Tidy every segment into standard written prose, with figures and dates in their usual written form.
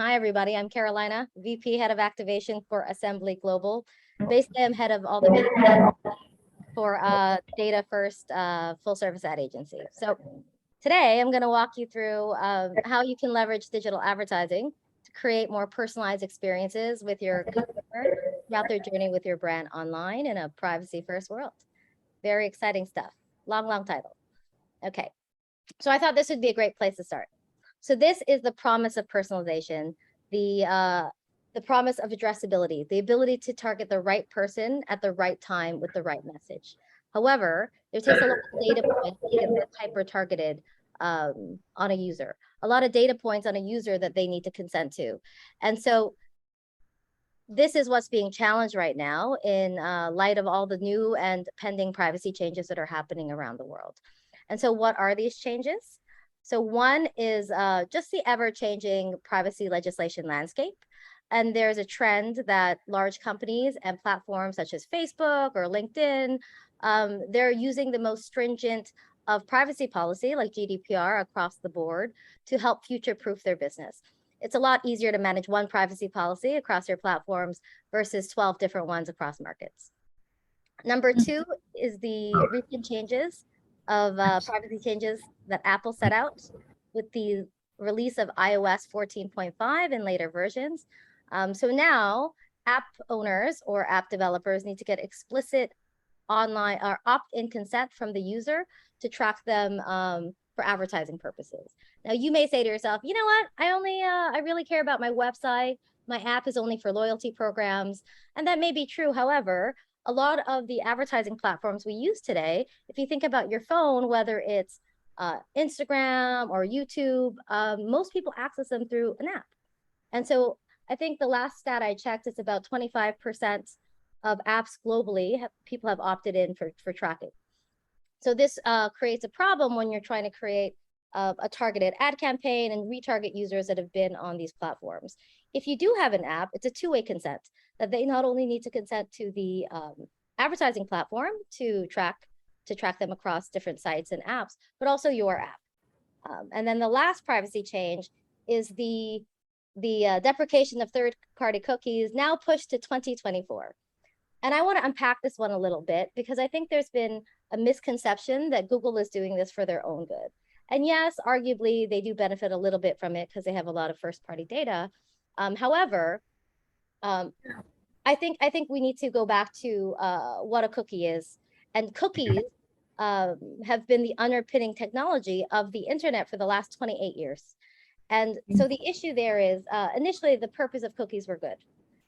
Hi, everybody. I'm Carolina, VP Head of Activation for Assembly Global. Basically, I'm head of all the media for Data First full service ad agency. So today, I'm going to walk you through how you can leverage digital advertising to create more personalized experiences with your customer throughout their journey with your brand online in a privacy first world. Very exciting stuff. Long title. Okay. So I thought this would be a great place to start. So this is the promise of personalization, the promise of addressability, the ability to target the right person at the right time with the right message. However, it takes a lot of data points to get this hyper targeted on a user, a lot of data points on a user that they need to consent to. And so this is what's being challenged right now in light of all the new and pending privacy changes that are happening around the world. And so what are these changes? So one is just the ever-changing privacy legislation landscape. And there's a trend that large companies and platforms such as Facebook or LinkedIn, they're using the most stringent of privacy policy like GDPR across the board to help future-proof their business. It's a lot easier to manage one privacy policy across your platforms versus 12 different ones across markets. Number two is the recent changes of privacy changes that Apple set out with the release of iOS 14.5 and later versions. So now app owners or app developers need to get explicit online or opt-in consent from the user to track them for advertising purposes. Now you may say to yourself, you know what, I really care about my website. My app is only for loyalty programs. And that may be true. However, a lot of the advertising platforms we use today, if you think about your phone, whether it's Instagram or YouTube, most people access them through an app. And so I think the last stat I checked, it's about 25% of apps globally, people have opted in for tracking. So this creates a problem when you're trying to create a targeted ad campaign and retarget users that have been on these platforms. If you do have an app, it's a two-way consent that they not only need to consent to the advertising platform to track them across different sites and apps, but also your app. And then the last privacy change is the deprecation of third-party cookies, now pushed to 2024. And I want to unpack this one a little bit because I think there's been a misconception that Google is doing this for their own good. And yes, arguably they do benefit a little bit from it because they have a lot of first-party data. However, I think we need to go back to what a cookie is. And cookies have been the underpinning technology of the internet for the last 28 years. And so the issue there is initially the purpose of cookies were good.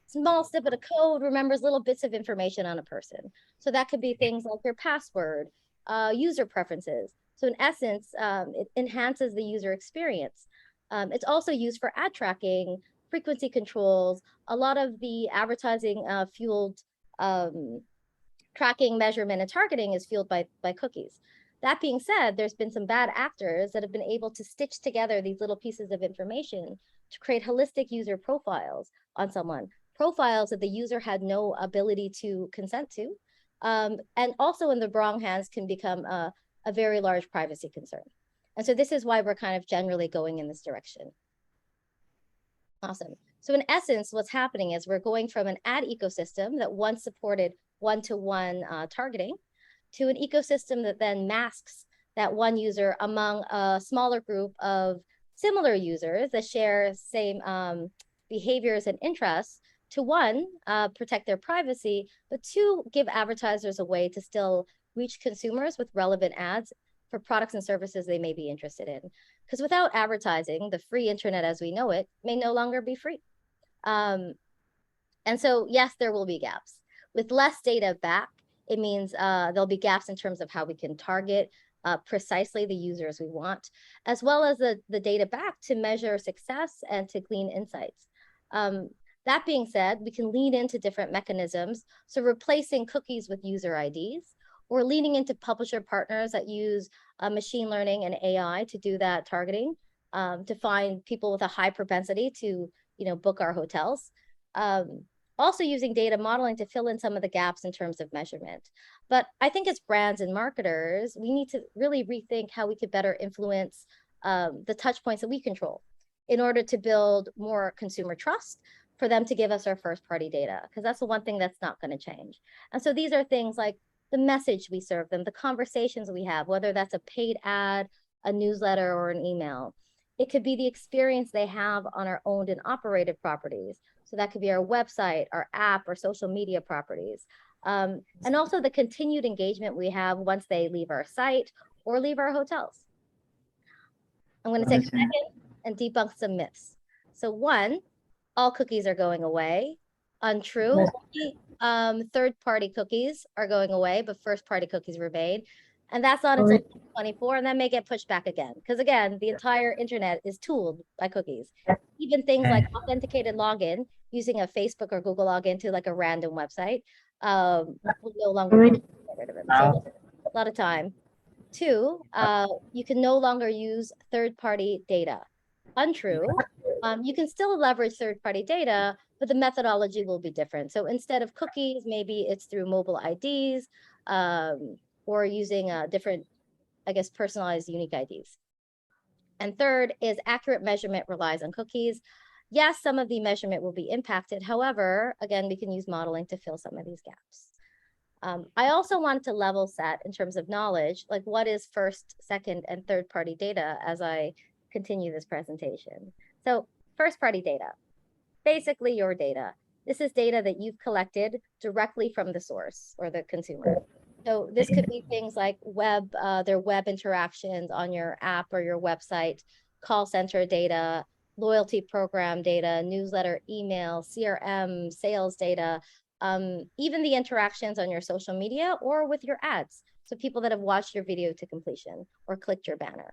Small snippet of code remembers little bits of information on a person. So that could be things like your password, user preferences. So in essence, it enhances the user experience. It's also used for ad tracking, frequency controls. A lot of the advertising fueled tracking, measurement, and targeting is fueled by cookies. That being said, there's been some bad actors that have been able to stitch together these little pieces of information to create holistic user profiles on someone, profiles that the user had no ability to consent to, and also in the wrong hands can become a very large privacy concern. And so this is why we're kind of generally going in this direction. Awesome. So in essence, what's happening is we're going from an ad ecosystem that once supported one-to-one targeting to an ecosystem that then masks that one user among a smaller group of similar users that share same behaviors and interests to one, protect their privacy, but two, give advertisers a way to still reach consumers with relevant ads for products and services they may be interested in. Because without advertising, the free internet as we know it may no longer be free. And so, yes, there will be gaps. With less data back, it means there'll be gaps in terms of how we can target precisely the users we want, as well as the data back to measure success and to glean insights. That being said, we can lean into different mechanisms. So replacing cookies with user IDs, or leaning into publisher partners that use machine learning and AI to do that targeting, to find people with a high propensity to book our hotels. Also using data modeling to fill in some of the gaps in terms of measurement. But I think as brands and marketers, we need to really rethink how we could better influence the touch points that we control. in order to build more consumer trust for them to give us our first party data, because that's the one thing that's not going to change. And so these are things like the message we serve them, the conversations we have, whether that's a paid ad, a newsletter, or an email. It could be the experience they have on our owned and operated properties. So that could be our website, our app, or social media properties. And also the continued engagement we have once they leave our site or leave our hotels. I'm going to take a second and debunk some myths. So one, all cookies are going away. Untrue. Only third-party cookies are going away, but first-party cookies remain. And that's not until 2024, and that may get pushed back again. Because again, the entire internet is tooled by cookies. Even things like authenticated login using a Facebook or Google login to like a random website will no longer get rid of it. So a lot of time. Two, you can no longer use third-party data. Untrue. You can still leverage third-party data, but the methodology will be different. So instead of cookies, maybe it's through mobile IDs or using a different, I guess, personalized unique IDs. And third is accurate measurement relies on cookies. Yes, some of the measurement will be impacted. However, again, we can use modeling to fill some of these gaps. I also wanted to level set in terms of knowledge, like what is first, second, and third party data as I continue this presentation. So first party data, basically your data. This is data that you've collected directly from the source or the consumer. So this could be things like their web interactions on your app or your website, call center data, loyalty program data, newsletter, email, CRM, sales data, even the interactions on your social media or with your ads. So people that have watched your video to completion or clicked your banner.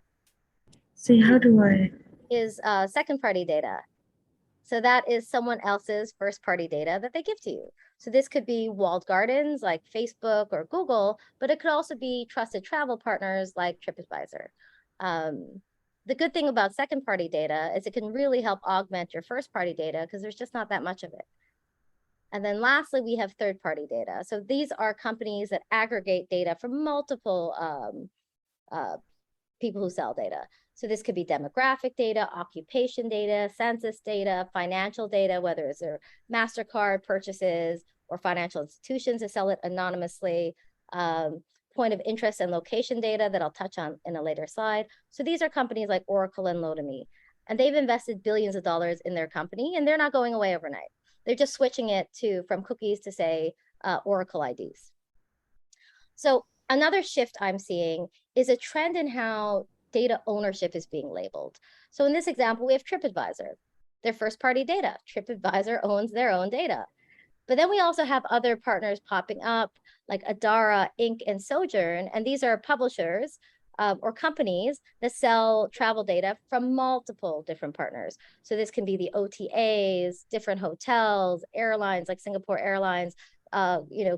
See, how do I? Is second party data. So that is someone else's first party data that they give to you. So this could be walled gardens like Facebook or Google, but it could also be trusted travel partners like TripAdvisor. The good thing about second party data is it can really help augment your first party data because there's just not that much of it. And then lastly, we have third party data. So these are companies that aggregate data from multiple people who sell data. So this could be demographic data, occupation data, census data, financial data, whether it's their MasterCard purchases or financial institutions that sell it anonymously, point of interest and location data that I'll touch on in a later slide. So these are companies like Oracle and Lotame, and they've invested billions of dollars in their company, and they're not going away overnight. They're just switching it from cookies to say Oracle IDs. So another shift I'm seeing is a trend in how data ownership is being labeled. So in this example, we have TripAdvisor, their first party data. TripAdvisor owns their own data. But then we also have other partners popping up like Adara, Inc., and Sojourn. And these are publishers or companies that sell travel data from multiple different partners. So this can be the OTAs, different hotels, airlines like Singapore Airlines,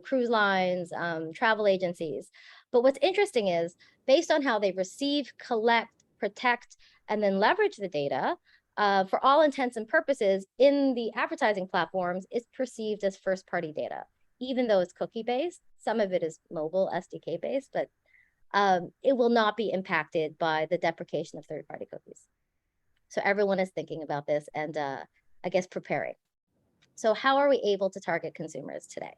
cruise lines, travel agencies. But what's interesting is based on how they receive, collect, protect, and then leverage the data, for all intents and purposes in the advertising platforms is perceived as first party data, even though it's cookie based. Some of it is mobile SDK based, but it will not be impacted by the deprecation of third party cookies. So everyone is thinking about this and I guess preparing. So how are we able to target consumers today?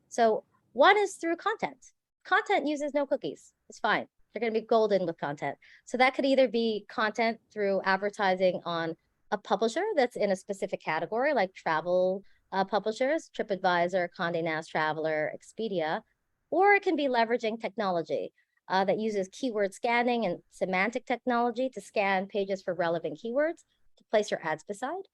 So one is through content. Content uses no cookies. It's fine. They're going to be golden with content. So that could either be content through advertising on a publisher that's in a specific category, like travel publishers, TripAdvisor, Condé Nast Traveler, Expedia, or it can be leveraging technology that uses keyword scanning and semantic technology to scan pages for relevant keywords to place your ads beside.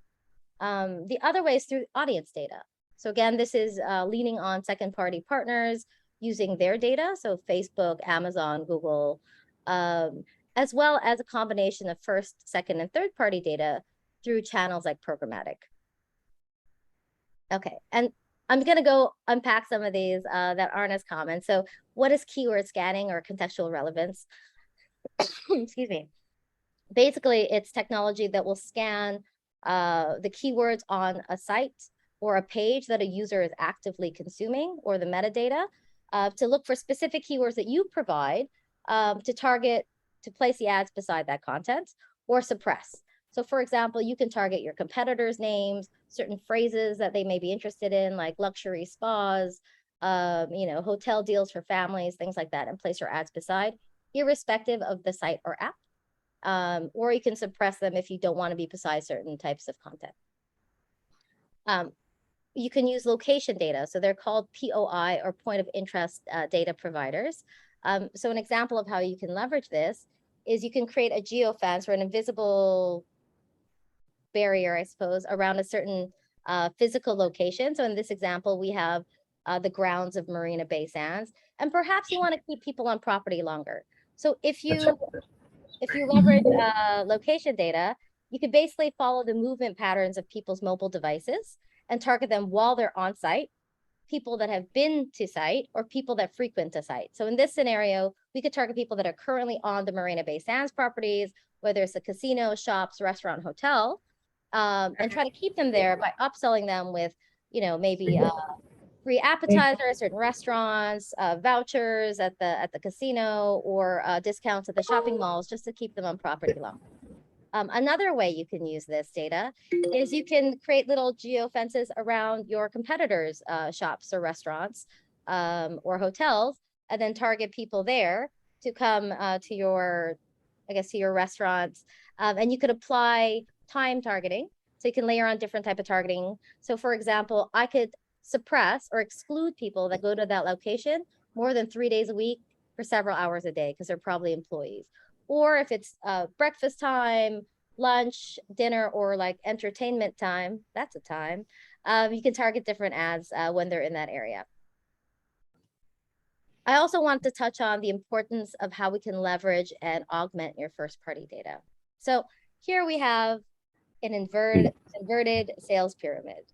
The other way is through audience data. So again, this is leaning on second-party partners using their data, so Facebook, Amazon, Google, as well as a combination of first, second, and third-party data through channels like programmatic. Okay, and I'm going to go unpack some of these that aren't as common. So what is keyword scanning or contextual relevance? Excuse me. Basically, it's technology that will scan the keywords on a site or a page that a user is actively consuming, or the metadata, to look for specific keywords that you provide to target, to place the ads beside that content or suppress. So for example, you can target your competitors' names, certain phrases that they may be interested in, like luxury spas, hotel deals for families, things like that, and place your ads beside, irrespective of the site or app. Or you can suppress them if you don't want to be beside certain types of content. You can use location data. So they're called POI, or point of interest data providers. So an example of how you can leverage this is you can create a geofence or an invisible barrier, I suppose, around a certain physical location. So in this example, we have the grounds of Marina Bay Sands, and perhaps you want to keep people on property longer. So if you leverage location data, you could basically follow the movement patterns of people's mobile devices and target them while they're on site, people that have been to site, or people that frequent a site. So in this scenario, we could target people that are currently on the Marina Bay Sands properties, whether it's a casino, shops, restaurant, hotel, and try to keep them there by upselling them with, maybe free appetizers at certain restaurants, vouchers at the casino, or discounts at the shopping malls, just to keep them on property longer. Another way you can use this data is you can create little geofences around your competitors' shops or restaurants or hotels, and then target people there to come to your restaurants. And you could apply time targeting. So you can layer on different type of targeting. So for example, I could suppress or exclude people that go to that location more than 3 days a week for several hours a day, because they're probably employees. Or if it's breakfast time, lunch, dinner, or like entertainment time, that's a time, you can target different ads when they're in that area. I also want to touch on the importance of how we can leverage and augment your first party data. So here we have an inverted sales pyramid.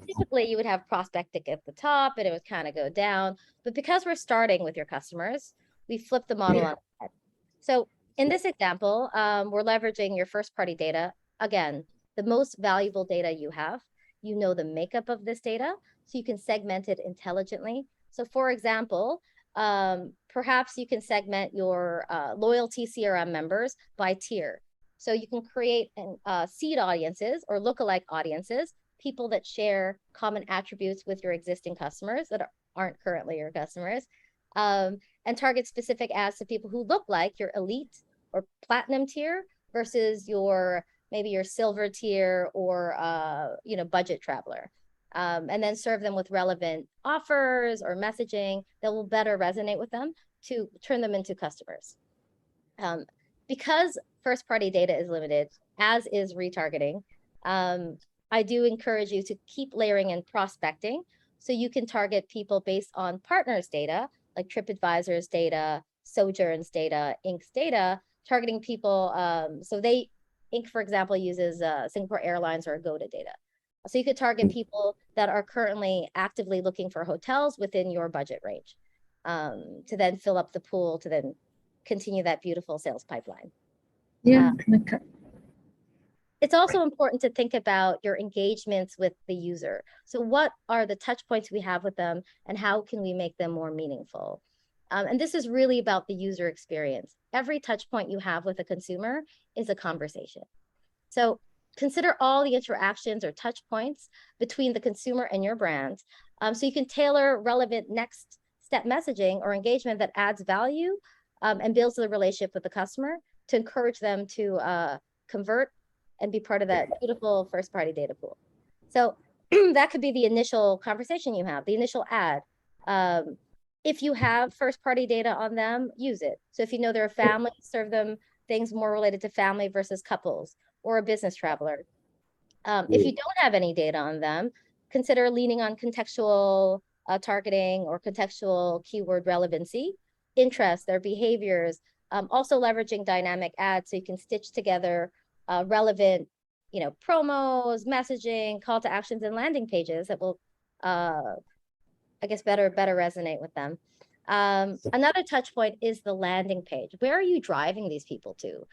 Typically you would have prospecting at the top and it would kind of go down, but because we're starting with your customers, we flip the model on its head. So in this example, we're leveraging your first party data. Again, the most valuable data you have, the makeup of this data, so you can segment it intelligently. So for example, perhaps you can segment your loyalty CRM members by tier. So you can create seed audiences or lookalike audiences, people that share common attributes with your existing customers that aren't currently your customers, and target specific ads to people who look like your elite or platinum tier versus maybe your silver tier or budget traveler. And then serve them with relevant offers or messaging that will better resonate with them to turn them into customers. Because first party data is limited, as is retargeting, I do encourage you to keep layering in prospecting, so you can target people based on partners' data, like TripAdvisor's data, Sojourn's data, Inc.'s data, targeting people. So Inc., for example, uses Singapore Airlines or Agoda data. So you could target people that are currently actively looking for hotels within your budget range, to then fill up the pool to then continue that beautiful sales pipeline. Yeah. It's also important to think about your engagements with the user. So what are the touch points we have with them and how can we make them more meaningful? And this is really about the user experience. Every touch point you have with a consumer is a conversation. So consider all the interactions or touch points between the consumer and your brand, so you can tailor relevant next step messaging or engagement that adds value and builds the relationship with the customer to encourage them to convert and be part of that beautiful first party data pool. So that could be the initial conversation you have, the initial ad. If you have first party data on them, use it. So if you know they're a family, serve them things more related to family versus couples or a business traveler. If you don't have any data on them, consider leaning on contextual targeting or contextual keyword relevancy, interests, their behaviors, also leveraging dynamic ads so you can stitch together relevant, promos, messaging, call to actions, and landing pages that will, better resonate with them. Another touch point is the landing page. Where are you driving these people to?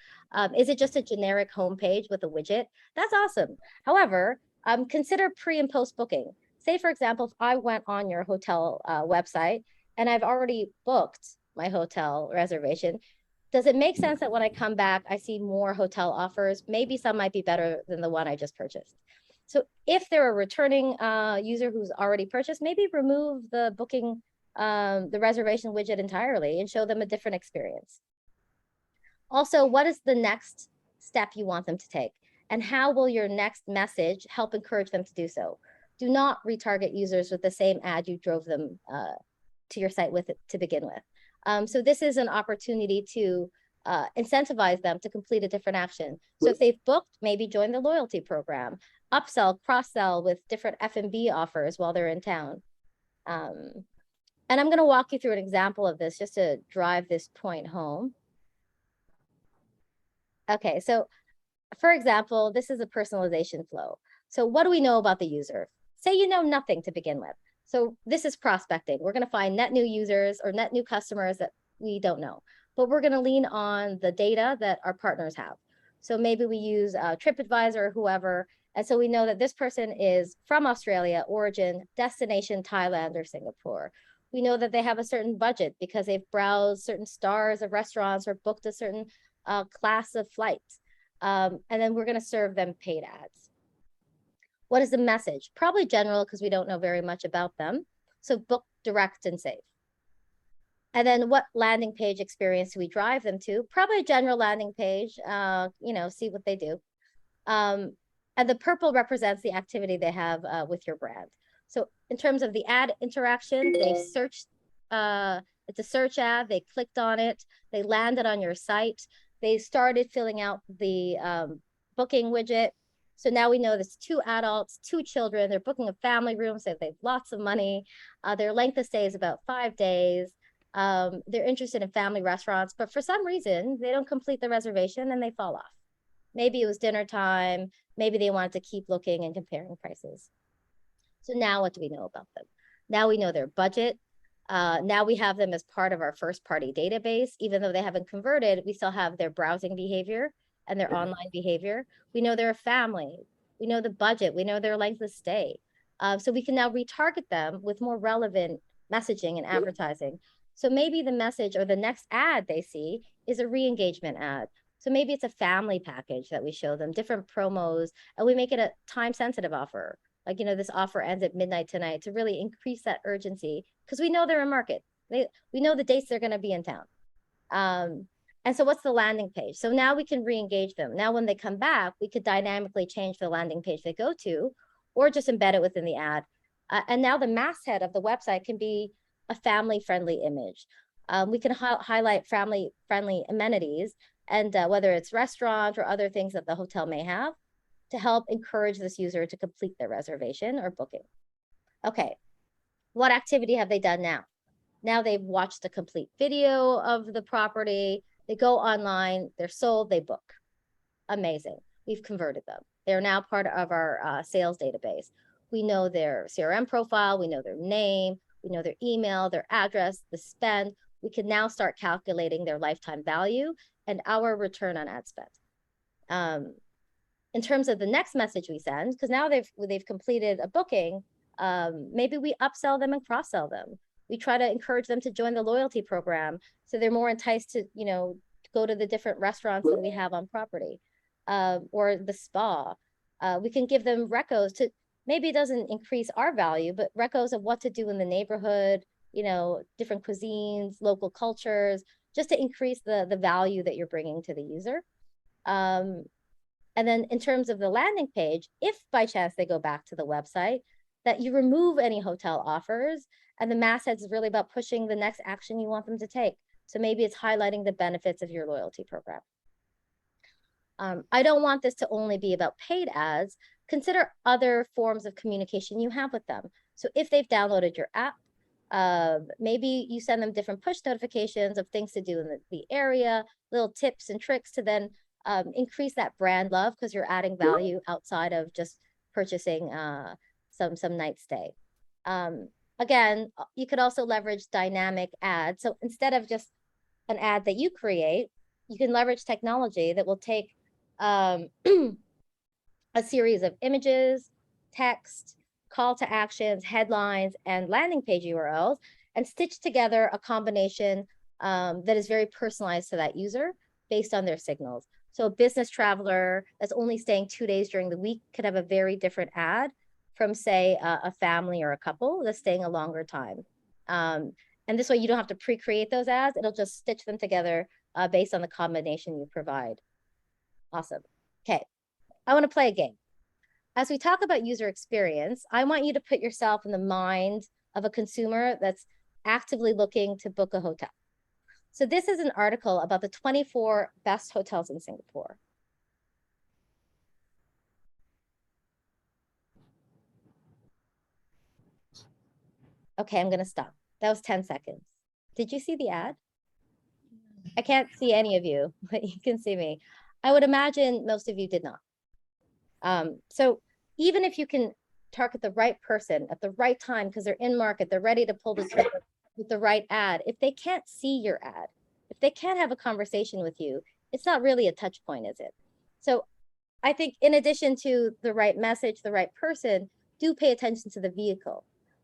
Is it just a generic homepage with a widget? That's awesome. However, consider pre and post booking. Say, for example, if I went on your hotel website and I've already booked my hotel reservation, does it make sense that when I come back, I see more hotel offers? Maybe some might be better than the one I just purchased. So if they're a returning user who's already purchased, maybe remove the booking, the reservation widget entirely and show them a different experience. Also, what is the next step you want them to take? And how will your next message help encourage them to do so? Do not retarget users with the same ad you drove them to your site with to begin with. So this is an opportunity to incentivize them to complete a different action. So if they've booked, maybe join the loyalty program, upsell, cross-sell with different F&B offers while they're in town. And I'm going to walk you through an example of this just to drive this point home. Okay, so for example, this is a personalization flow. So what do we know about the user? Say you know nothing to begin with. So this is prospecting. We're going to find net new users or net new customers that we don't know, but we're going to lean on the data that our partners have. So maybe we use TripAdvisor or whoever. And so we know that this person is from Australia, origin, destination, Thailand or Singapore. We know that they have a certain budget because they've browsed certain stars of restaurants or booked a certain class of flights. And then we're going to serve them paid ads. What is the message? Probably general because we don't know very much about them. So book, direct, and save. And then what landing page experience do we drive them to? Probably a general landing page, see what they do. And the purple represents the activity they have with your brand. So in terms of the ad interaction, they searched, it's a search ad, they clicked on it, they landed on your site, they started filling out the booking widget. So now we know there's 2 adults, 2 children, they're booking a family room, so they have lots of money. Their length of stay is about 5 days. They're interested in family restaurants, but for some reason, they don't complete the reservation and they fall off. Maybe it was dinner time, maybe they wanted to keep looking and comparing prices. So now what do we know about them? Now we know their budget. Now we have them as part of our first party database. Even though they haven't converted, we still have their browsing behavior and their online behavior. We know they're a family. We know the budget. We know their length of stay. So we can now retarget them with more relevant messaging and advertising. So maybe the message or the next ad they see is a re-engagement ad. So maybe it's a family package that we show them, different promos, and we make it a time-sensitive offer. Like, this offer ends at midnight tonight to really increase that urgency because we know they're in market. We know the dates they're going to be in town. And so what's the landing page? So now we can re-engage them. Now when they come back, we could dynamically change the landing page they go to or just embed it within the ad. And now the masthead of the website can be a family-friendly image. We can highlight family-friendly amenities and whether it's restaurant or other things that the hotel may have to help encourage this user to complete their reservation or booking. Okay, what activity have they done now? Now they've watched a complete video of the property, they go online, they're sold, they book. Amazing, we've converted them. They're now part of our sales database. We know their CRM profile, we know their name, we know their email, their address, the spend. We can now start calculating their lifetime value and our return on ad spend. In terms of the next message we send, because now they've completed a booking, maybe we upsell them and cross-sell them. We try to encourage them to join the loyalty program so they're more enticed to, go to the different restaurants that we have on property, or the spa. We can give them recos to, maybe it doesn't increase our value, but recos of what to do in the neighborhood, different cuisines, local cultures, just to increase the value that you're bringing to the user. And then in terms of the landing page, if by chance they go back to the website, that you remove any hotel offers, and the masthead is really about pushing the next action you want them to take. So maybe it's highlighting the benefits of your loyalty program. I don't want this to only be about paid ads. Consider other forms of communication you have with them. So if they've downloaded your app, maybe you send them different push notifications of things to do in the area, little tips and tricks to then increase that brand love because you're adding value outside of just purchasing some night stay. Again, you could also leverage dynamic ads. So instead of just an ad that you create, you can leverage technology that will take a series of images, text, call to actions, headlines, and landing page URLs, and stitch together a combination that is very personalized to that user based on their signals. So a business traveler that's only staying 2 days during the week could have a very different ad from, say, a family or a couple that's staying a longer time. And this way you don't have to pre-create those ads. It'll just stitch them together based on the combination you provide. Awesome. Okay, I want to play a game. As we talk about user experience, I want you to put yourself in the mind of a consumer that's actively looking to book a hotel. So this is an article about the 24 best hotels in Singapore. Okay, I'm going to stop. That was 10 seconds. Did you see the ad? I can't see any of you, but you can see me. I would imagine most of you did not. So even if you can target the right person at the right time because they're in market, they're ready to pull the trigger with the right ad, if they can't see your ad, if they can't have a conversation with you, it's not really a touch point, is it? So I think in addition to the right message, the right person, do pay attention to the vehicle.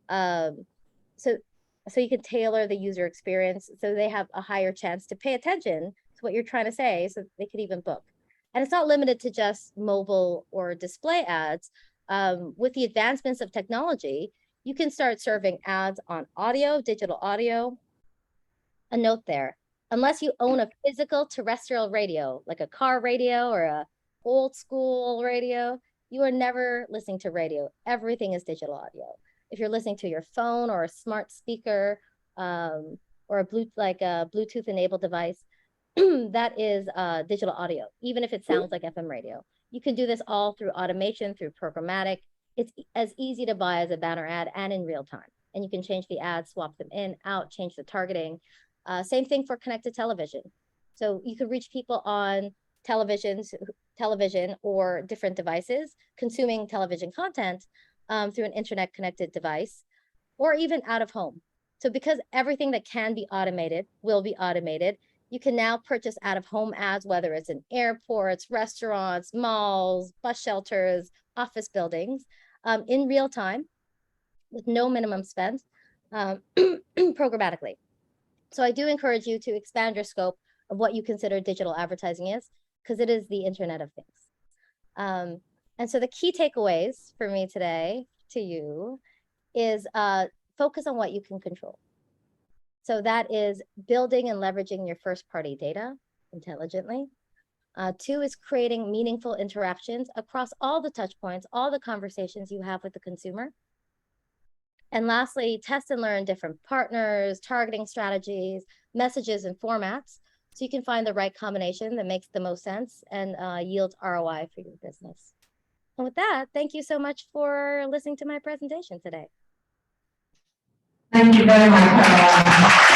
So you can tailor the user experience so they have a higher chance to pay attention to what you're trying to say so they could even book. And it's not limited to just mobile or display ads. With the advancements of technology, you can start serving ads on audio, digital audio. A note there, unless you own a physical terrestrial radio, like a car radio or a old school radio, you are never listening to radio. Everything is digital audio. If you're listening to your phone or a smart speaker or a Bluetooth enabled device, that is digital audio, even if it sounds like FM radio. You can do this all through automation, through programmatic. It's as easy to buy as a banner ad and in real time. And you can change the ads, swap them in, out, change the targeting. Same thing for connected television. So you could reach people on television or different devices, consuming television content through an internet connected device, or even out of home. So because everything that can be automated will be automated, you can now purchase out of home ads, whether it's in airports, restaurants, malls, bus shelters, office buildings, in real time with no minimum spend programmatically. So I do encourage you to expand your scope of what you consider digital advertising is, because it is the Internet of Things. And so the key takeaways for me today to you is focus on what you can control. So that is building and leveraging your first party data intelligently. 2 is creating meaningful interactions across all the touch points, all the conversations you have with the consumer. And lastly, test and learn different partners, targeting strategies, messages, and formats, so you can find the right combination that makes the most sense and yields ROI for your business. And with that, thank you so much for listening to my presentation today. Thank you very much.